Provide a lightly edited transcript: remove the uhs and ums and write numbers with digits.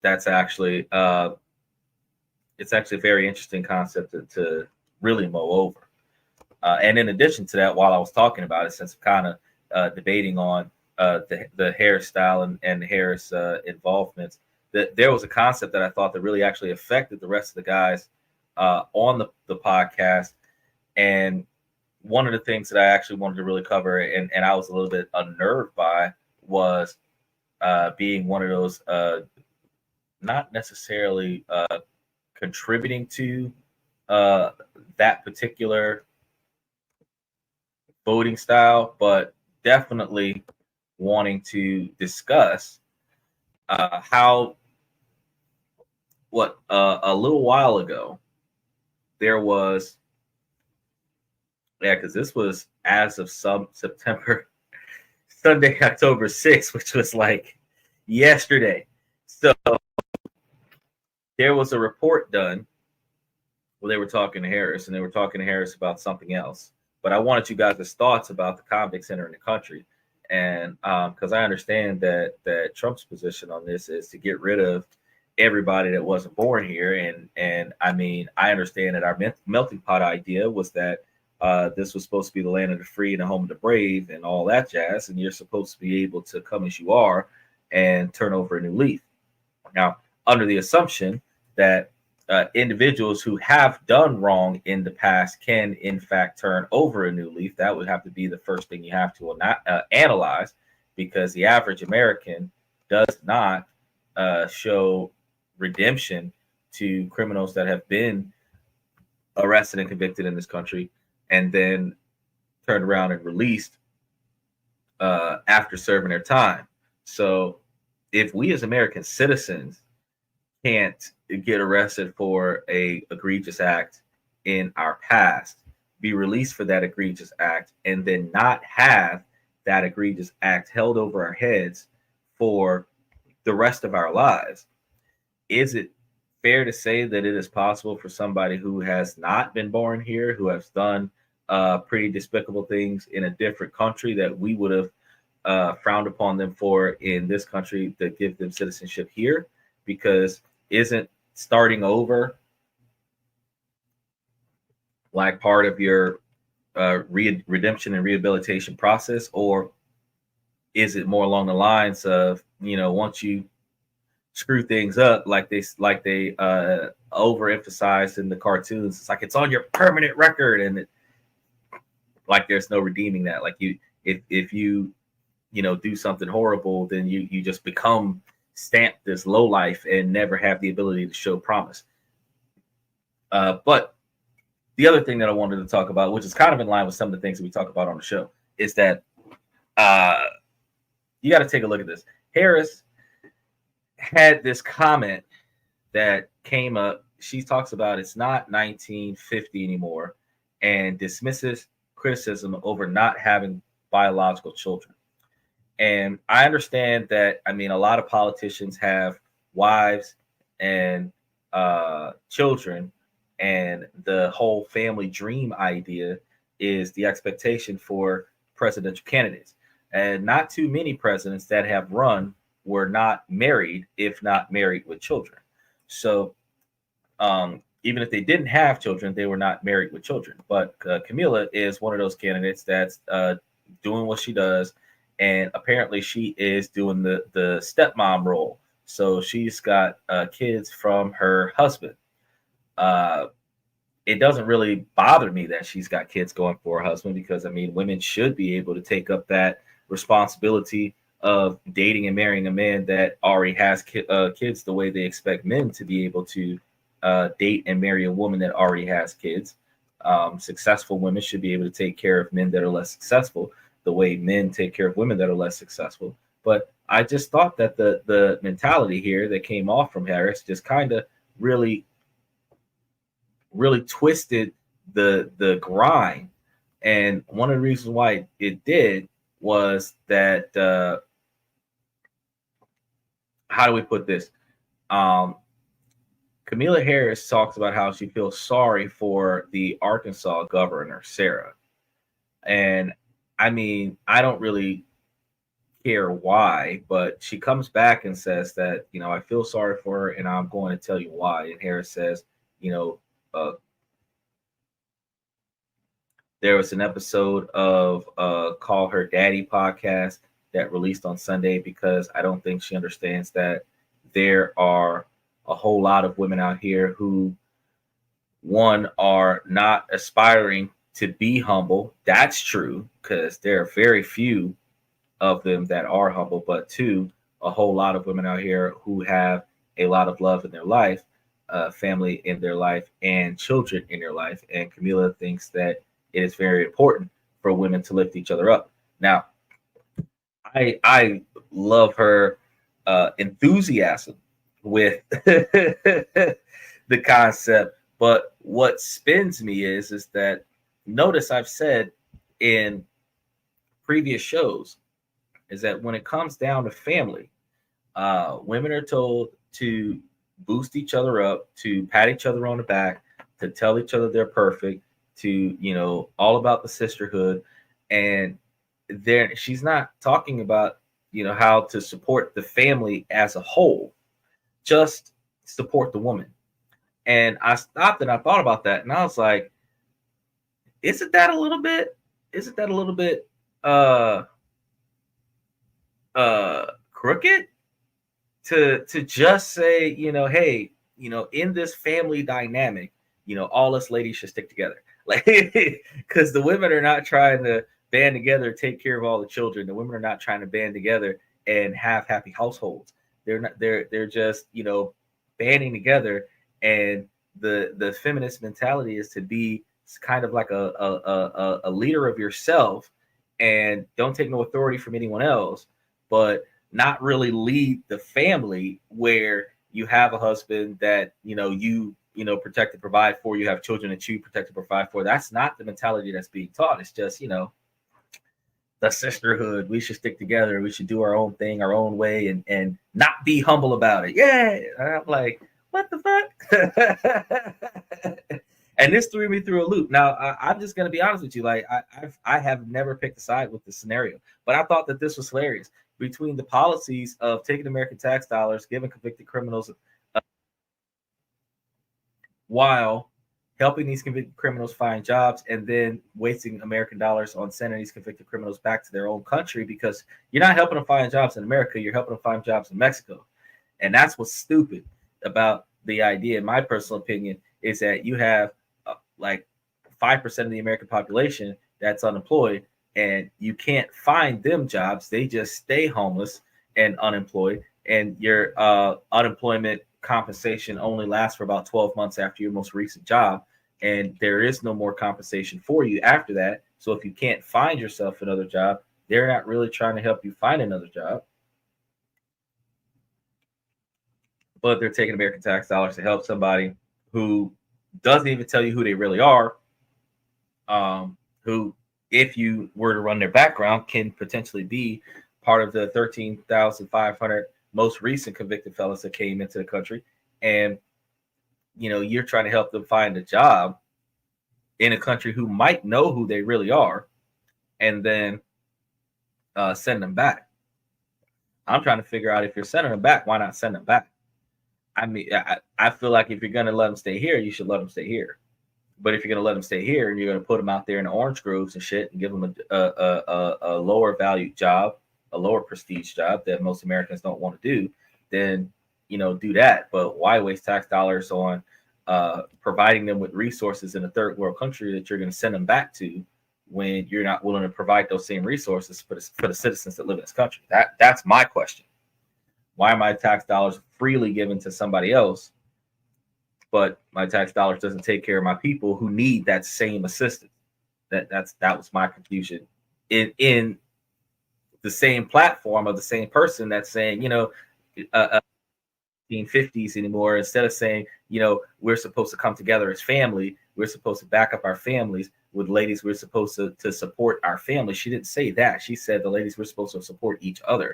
that's actually it's actually a very interesting concept to really mull over. And in addition to that, while I was talking about it, since I'm kind of debating on the hairstyle and Harris involvements, that there was a concept that I thought that really actually affected the rest of the guys on the podcast. And one of the things that I actually wanted to really cover, and I was a little bit unnerved by, was being one of those not necessarily contributing to uh, that particular voting style, but definitely wanting to discuss how a little while ago there was, yeah, because this was as of some September Sunday, October 6th, which was like yesterday. So there was a report done where they were talking to Harris, and they were talking to Harris about something else. But I wanted you guys' thoughts about the convicts entering the country, and because I understand that Trump's position on this is to get rid of everybody that wasn't born here, and I mean I understand that our melting pot idea was that this was supposed to be the land of the free and the home of the brave and all that jazz, and you're supposed to be able to come as you are and turn over a new leaf. Now, under the assumption that individuals who have done wrong in the past can, in fact, turn over a new leaf, that would have to be the first thing you have to analyze, because the average American does not show redemption to criminals that have been arrested and convicted in this country and then turned around and released after serving their time. So, if we as American citizens can't get arrested for a egregious act in our past, be released for that egregious act, and then not have that egregious act held over our heads for the rest of our lives, is it fair to say that it is possible for somebody who has not been born here, who has done pretty despicable things in a different country that we would have frowned upon them for in this country, to give them citizenship here? Because isn't starting over like part of your redemption and rehabilitation process? Or is it more along the lines of, once you screw things up, like they overemphasized in the cartoons, it's like it's on your permanent record, and like there's no redeeming that. Like if you do something horrible, then you just become stamped as low life and never have the ability to show promise. But the other thing that I wanted to talk about, which is kind of in line with some of the things that we talk about on the show, is that you got to take a look at this. Harris had this comment that came up. She talks about it's not 1950 anymore and dismisses criticism over not having biological children. And I understand that, I mean, a lot of politicians have wives and children, and the whole family dream idea is the expectation for presidential candidates. And not too many presidents that have run were not married, if not married with children. So even if they didn't have children, they were not married with children. But Camilla is one of those candidates that's doing what she does. And apparently she is doing the stepmom role. So she's got kids from her husband. It doesn't really bother me that she's got kids going for her husband, because, I mean, women should be able to take up that responsibility of dating and marrying a man that already has kids, the way they expect men to be able to date and marry a woman that already has kids. Successful women should be able to take care of men that are less successful, the way men take care of women that are less successful. But I just thought that the mentality here that came off from Harris just kind of really twisted the grind. And one of the reasons why it did was that how do we put this? Kamala Harris talks about how she feels sorry for the Arkansas governor, Sarah. And I mean, I don't really care why, but she comes back and says that, I feel sorry for her and I'm going to tell you why. And Harris says, you know, there was an episode of Call Her Daddy podcast that released on Sunday because I don't think she understands that there are a whole lot of women out here who, one, are not aspiring to be humble. That's true because there are very few of them that are humble, but two, a whole lot of women out here who have a lot of love in their life, family in their life, and children in their life. And Camila thinks that it is very important for women to lift each other up. Now, I love her enthusiasm with the concept, but what spins me is that, notice I've said in previous shows, is that when it comes down to family, women are told to boost each other up, to pat each other on the back, to tell each other they're perfect, to all about the sisterhood. And there, she's not talking about how to support the family as a whole, just support the woman. And I stopped and I thought about that, and I was like, isn't that a little bit uh crooked to just say, hey, in this family dynamic, all us ladies should stick together. Like, because the women are not trying to band together, take care of all the children. The women are not trying to band together and have happy households. They're just, banding together. And the feminist mentality is to be kind of like a leader of yourself and don't take no authority from anyone else, but not really lead the family where you have a husband that protect and provide for, you have children that you protect and provide for. That's not the mentality that's being taught. It's just the sisterhood, we should stick together, we should do our own thing our own way and not be humble about it. Yeah. And I'm like, what the fuck? And this threw me through a loop. Now, I'm just going to be honest with you. Like, I have never picked a side with the scenario, but I thought that this was hilarious. Between the policies of taking American tax dollars, giving convicted criminals, while helping these convicted criminals find jobs, and then wasting American dollars on sending these convicted criminals back to their own country, because you're not helping them find jobs in America, you're helping them find jobs in Mexico. And that's what's stupid about the idea, in my personal opinion, is that you have like 5% of the American population that's unemployed, and you can't find them jobs. They just stay homeless and unemployed, and your unemployment compensation only lasts for about 12 months after your most recent job, and there is no more compensation for you after that. So if you can't find yourself another job, they're not really trying to help you find another job, but they're taking American tax dollars to help somebody who doesn't even tell you who they really are, who, if you were to run their background, can potentially be part of the 13,500 most recent convicted felons that came into the country. And, you're trying to help them find a job in a country who might know who they really are, and then send them back. I'm trying to figure out, if you're sending them back, why not send them back? I mean, I feel like if you're going to let them stay here, you should let them stay here. But if you're going to let them stay here and you're going to put them out there in the orange groves and shit and give them a lower value job, a lower prestige job that most Americans don't want to do, then, do that. But why waste tax dollars on providing them with resources in a third world country that you're going to send them back to, when you're not willing to provide those same resources for the citizens that live in this country? That's my question. Why are my tax dollars freely given to somebody else, but my tax dollars doesn't take care of my people who need that same assistance? That was my confusion in the same platform of the same person that's saying, 1950s anymore, instead of saying, we're supposed to come together as family, we're supposed to back up our families. With ladies, we're supposed to support our family. She didn't say that. She said the ladies were supposed to support each other.